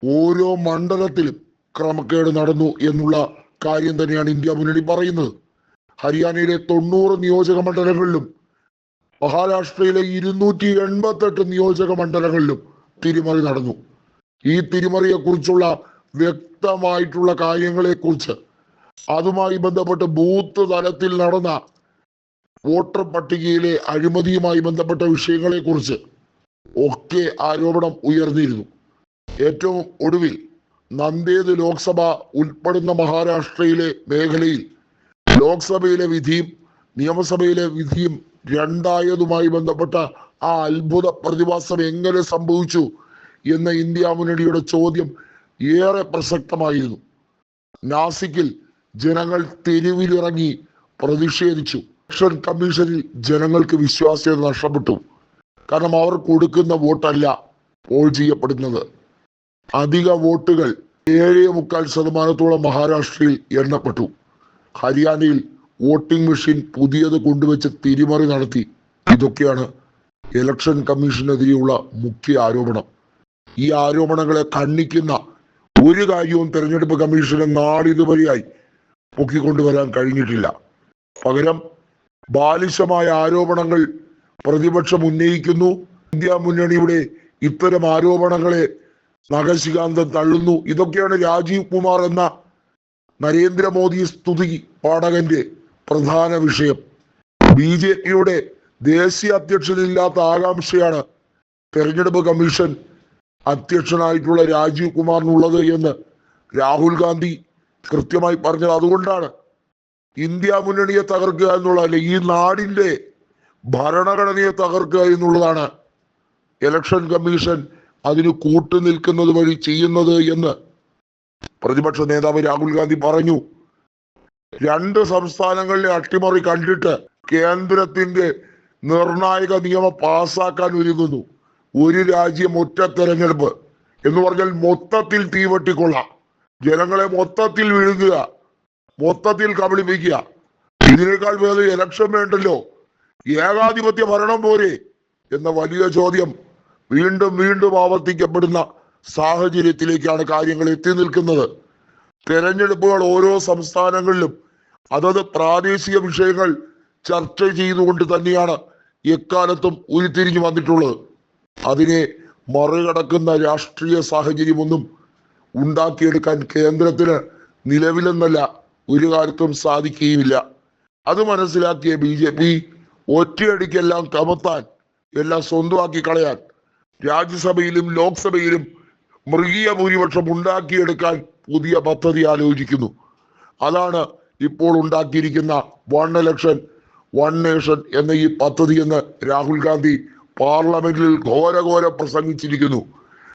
ഓരോ മണ്ഡലത്തിലും ക്രമക്കേട് നടന്നു എന്നുള്ള കാര്യം തന്നെയാണ് ഇന്ത്യ മുന്നണി പറയുന്നത്. ഹരിയാനയിലെ 90 നിയോജക മണ്ഡലങ്ങളിലും മഹാരാഷ്ട്രയിലെ 288 നിയോജക മണ്ഡലങ്ങളിലും തിരിമറി നടന്നു. ഈ തിരിമറിയെ കുറിച്ചുള്ള വ്യക്തമായിട്ടുള്ള കാര്യങ്ങളെ കുറിച്ച്, അതുമായി ബന്ധപ്പെട്ട് ബൂത്ത് തലത്തിൽ നടന്ന വോട്ടർ പട്ടികയിലെ അഴിമതിയുമായി ബന്ധപ്പെട്ട വിഷയങ്ങളെ കുറിച്ച് ഒക്കെ ആരോപണം ഉയർന്നിരുന്നു. ഏറ്റവും ഒടുവിൽ നന്ദേദ് ലോക്സഭ ഉൾപ്പെടുന്ന മഹാരാഷ്ട്രയിലെ മേഖലയിൽ ലോക്സഭയിലെ വിധിയും നിയമസഭയിലെ വിധിയും രണ്ടായതുമായി ബന്ധപ്പെട്ട ആ അത്ഭുത പ്രതിഭാസം എങ്ങനെ സംഭവിച്ചു എന്ന ഇന്ത്യ മുന്നണിയുടെ ചോദ്യം ഏറെ പ്രസക്തമായിരുന്നു. നാസിക്കിൽ ജനങ്ങൾ തെരുവിലിറങ്ങി പ്രതിഷേധിച്ചു. ഇലക്ഷൻ കമ്മീഷനിൽ ജനങ്ങൾക്ക് വിശ്വാസ്യത നഷ്ടപ്പെട്ടു. കാരണം അവർ കൊടുക്കുന്ന വോട്ടല്ല പോൾ ചെയ്യപ്പെടുന്നത്. അധിക വോട്ടുകൾ 7.25% മഹാരാഷ്ട്രയിൽ എണ്ണപ്പെട്ടു. ഹരിയാനയിൽ വോട്ടിംഗ് മെഷീൻ പുതിയത് കൊണ്ടുവച്ച് തിരിമറി നടത്തി. ഇതൊക്കെയാണ് ഇലക്ഷൻ കമ്മീഷനെതിരെയുള്ള മുഖ്യ ആരോപണം. ഈ ആരോപണങ്ങളെ ഖണ്ഡിക്കുന്ന ഒരു കാര്യവും തെരഞ്ഞെടുപ്പ് കമ്മീഷന് നാളിതുവരെയായി പൊക്കിക്കൊണ്ടുവരാൻ കഴിഞ്ഞിട്ടില്ല. പകരം ബാലിശമായ ആരോപണങ്ങൾ പ്രതിപക്ഷം ഉന്നയിക്കുന്നു. ഇന്ത്യ മുന്നണിയുടെ ഇത്തരം ആരോപണങ്ങളെ നഖശികാന്തം തള്ളുന്നു. ഇതൊക്കെയാണ് രാജീവ് കുമാർ എന്ന നരേന്ദ്രമോദി സ്തുതി പാഠകന്റെ പ്രധാന വിഷയം. BJPയുടെ ദേശീയ അധ്യക്ഷനില്ലാത്ത ആകാംക്ഷയാണ് തെരഞ്ഞെടുപ്പ് കമ്മീഷൻ അധ്യക്ഷനായിട്ടുള്ള രാജീവ് കുമാറിനുള്ളത് എന്ന് രാഹുൽ ഗാന്ധി കൃത്യമായി പറഞ്ഞത്. അതുകൊണ്ടാണ് ഇന്ത്യ മുന്നണിയെ തകർക്കുക എന്നുള്ളതല്ല, ഈ നാടിന്റെ ഭരണഘടനയെ തകർക്കുക എന്നുള്ളതാണ് ഇലക്ഷൻ കമ്മീഷൻ അതിന് കൂട്ടുനിൽക്കുന്നത് വഴി ചെയ്യുന്നത് എന്ന് പ്രതിപക്ഷ നേതാവ് രാഹുൽ ഗാന്ധി പറഞ്ഞു. 2 സംസ്ഥാനങ്ങളിലെ അട്ടിമറി കണ്ടിട്ട് കേന്ദ്രത്തിന്റെ നിർണായക നിയമം പാസാക്കാൻ ഒരുങ്ങുന്നു. ഒരു രാജ്യം ഒറ്റ തെരഞ്ഞെടുപ്പ് എന്ന് പറഞ്ഞാൽ മൊത്തത്തിൽ തീവട്ടിക്കൊള്ളാം, ജനങ്ങളെ മൊത്തത്തിൽ വിഴുങ്ങുക, മൊത്തത്തിൽ കബളിപ്പിക്കുക. ഇതിനേക്കാൾ വേറെ ഇലക്ഷൻ വേണ്ടല്ലോ, ഏകാധിപത്യ ഭരണം പോരെ എന്ന വലിയ ചോദ്യം വീണ്ടും വീണ്ടും ആവർത്തിക്കപ്പെടുന്ന സാഹചര്യത്തിലേക്കാണ് കാര്യങ്ങൾ എത്തി നിൽക്കുന്നത്. തെരഞ്ഞെടുപ്പുകൾ ഓരോ സംസ്ഥാനങ്ങളിലും അതത് പ്രാദേശിക വിഷയങ്ങൾ ചർച്ച ചെയ്തുകൊണ്ട് തന്നെയാണ് എക്കാലത്തും ഉരുത്തിരിഞ്ഞു വന്നിട്ടുള്ളത്. അതിനെ മറികടക്കുന്ന രാഷ്ട്രീയ സാഹചര്യമൊന്നും ഉണ്ടാക്കിയെടുക്കാൻ കേന്ദ്രത്തിന് നിലവിലെന്നല്ല ഒരു കാലത്തും സാധിക്കുകയുമില്ല. അത് മനസ്സിലാക്കിയ BJP ഒറ്റയടിക്കെല്ലാം കമത്താൻ, എല്ലാം സ്വന്തമാക്കി കളയാൻ രാജ്യസഭയിലും ലോക്സഭയിലും മൃഗീയ ഭൂരിപക്ഷം ഉണ്ടാക്കിയെടുക്കാൻ പുതിയ പദ്ധതി ആലോചിക്കുന്നു. അതാണ് ഇപ്പോൾ ഉണ്ടാക്കിയിരിക്കുന്ന 1 election 1 nation എന്ന ഈ പദ്ധതി എന്ന് രാഹുൽ ഗാന്ധി പാർലമെന്റിൽ ഘോരഘോര പ്രസംഗിച്ചിരിക്കുന്നു.